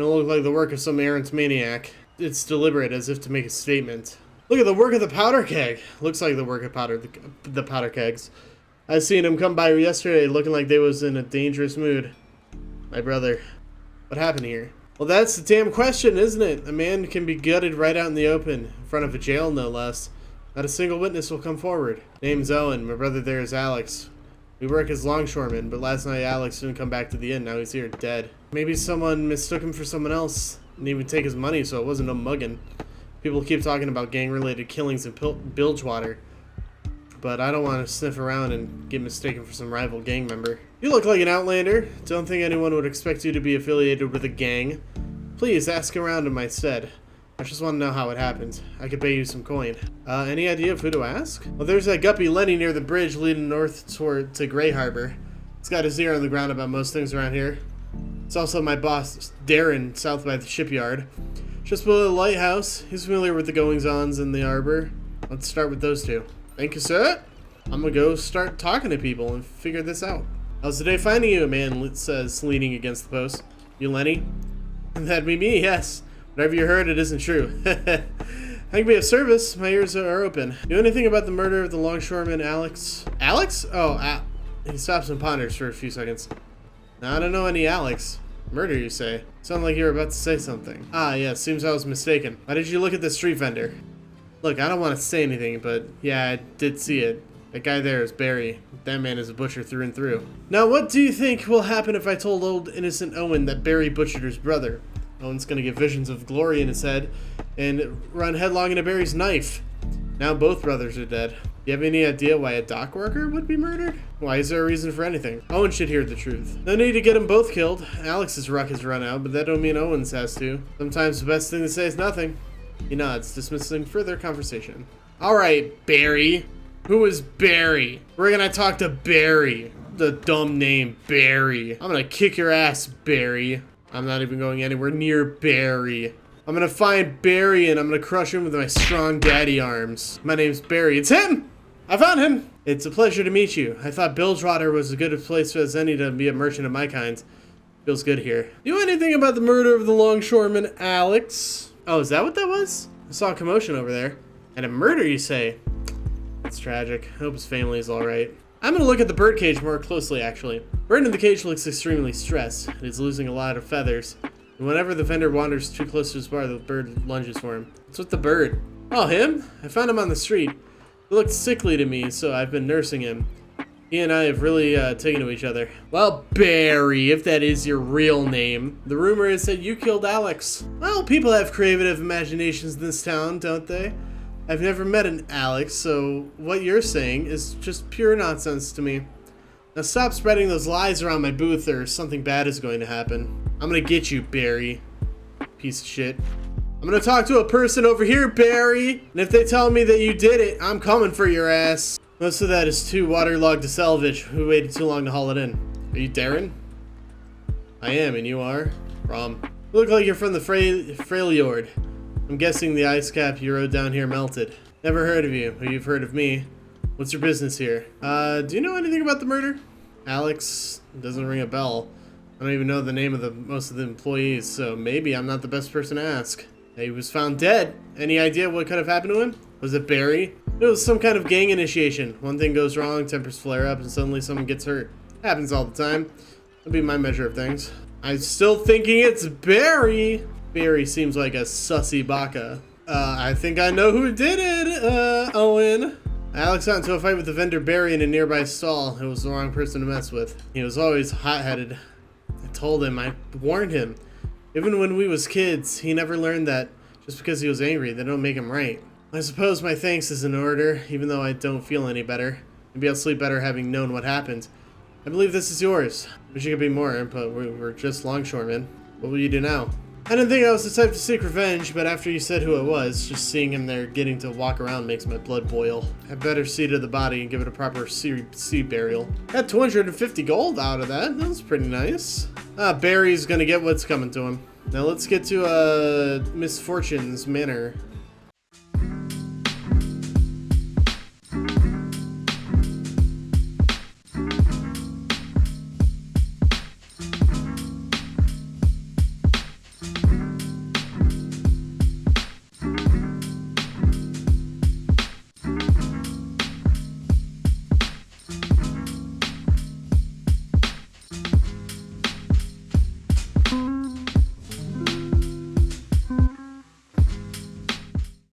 It don't look like the work of some errant maniac. It's deliberate, as if to make a statement. Look at the work of the powder keg. Looks like the work of the powder kegs. I seen him come by yesterday looking like they was in a dangerous mood. My brother. What happened here? Well, that's the damn question, isn't it? A man can be gutted right out in the open, in front of a jail no less. Not a single witness will come forward. Name's Owen. My brother there is Alex. We work as longshoremen, but last night Alex didn't come back to the inn. Now he's here, dead. Maybe someone mistook him for someone else. Didn't even take his money, so it wasn't no mugging. People keep talking about gang-related killings in Bilgewater, but I don't want to sniff around and get mistaken for some rival gang member. You look like an outlander. Don't think anyone would expect you to be affiliated with a gang. Please ask around in my stead. I just want to know how it happened. I could pay you some coin. Any idea of who to ask? Well, there's that guppy Lenny near the bridge leading north to Grey Harbor. He's got his ear on the ground about most things around here. It's also my boss, Darren, south by the shipyard. Just below the lighthouse. He's familiar with the goings-ons in the harbor. Let's start with those two. Thank you, sir. I'm gonna go start talking to people and figure this out. How's the day finding you? A man says, leaning against the post. You Lenny? That'd be me, yes. Whatever you heard, it isn't true. I can be of service. My ears are open. Know anything about the murder of the longshoreman Alex? Alex? Oh, he stops and ponders for a few seconds. Now, I don't know any Alex. Murder, you say? Sound like you were about to say something. Ah, yeah, seems I was mistaken. Why did you look at the street vendor? Look, I don't want to say anything, but yeah, I did see it. That guy there is Barry. That man is a butcher through and through. Now, what do you think will happen if I told old innocent Owen that Barry butchered his brother? Owen's gonna get visions of glory in his head and run headlong into Barry's knife. Now both brothers are dead. You have any idea why a dock worker would be murdered? Why is there a reason for anything? Owen should hear the truth. No need to get them both killed. Alex's ruck has run out, but that don't mean Owen's has to. Sometimes the best thing to say is nothing. He nods, dismissing further conversation. Alright, Barry. Who is Barry? We're gonna talk to Barry. The dumb name, Barry. I'm gonna kick your ass, Barry. I'm not even going anywhere near Barry. I'm gonna find Barry and I'm gonna crush him with my strong daddy arms. My name's Barry. It's him! I found him! It's a pleasure to meet you. I thought Bilgewater was as good a place as any to be a merchant of my kind. Feels good here. You know anything about the murder of the longshoreman Alex? Oh, is that what that was? I saw a commotion over there. And a murder, you say? That's tragic. I hope his family is alright. I'm gonna look at the birdcage more closely, actually. Bird in the cage looks extremely stressed. It is losing a lot of feathers. And whenever the vendor wanders too close to his bar, the bird lunges for him. What's with the bird? Oh, him? I found him on the street. He looked sickly to me, so I've been nursing him. He and I have really taken to each other. Well, Barry, if that is your real name. The rumor is that you killed Alex. Well, people have creative imaginations in this town, don't they? I've never met an Alex, so what you're saying is just pure nonsense to me. Now stop spreading those lies around my booth or something bad is going to happen. I'm gonna get you, Barry. Piece of shit. I'm gonna talk to a person over here, Barry. And if they tell me that you did it, I'm coming for your ass. Most of that is too waterlogged to salvage. We waited too long to haul it in. Are you Darren? I am, and you are? Rom. You look like you're from the Freljord. I'm guessing the ice cap you rode down here melted. Never heard of you, but you've heard of me. What's your business here? Do you know anything about the murder? Alex doesn't ring a bell. I don't even know the name of most of the employees, so maybe I'm not the best person to ask. He was found dead. Any idea what could have happened to him? Was it Barry? It was some kind of gang initiation. One thing goes wrong, tempers flare up, and suddenly someone gets hurt. Happens all the time. That'll be my measure of things. I'm still thinking it's Barry. Barry seems like a sussy baka. I think I know who did it, Owen. Alex got into a fight with the vendor Barry in a nearby stall. It was the wrong person to mess with. He was always hot-headed. I told him, I warned him. Even when we was kids, he never learned that just because he was angry, that don't make him right. I suppose my thanks is in order, even though I don't feel any better. Maybe I'll sleep better having known what happened. I believe this is yours. Wish you could be more, but we're just longshoremen. What will you do now? I didn't think I was the type to seek revenge, but after you said who it was, just seeing him there getting to walk around makes my blood boil. I better see to the body and give it a proper sea burial. Got 250 gold out of that. That was pretty nice. Barry's gonna get what's coming to him. Now let's get to Misfortune's Manor. Bye.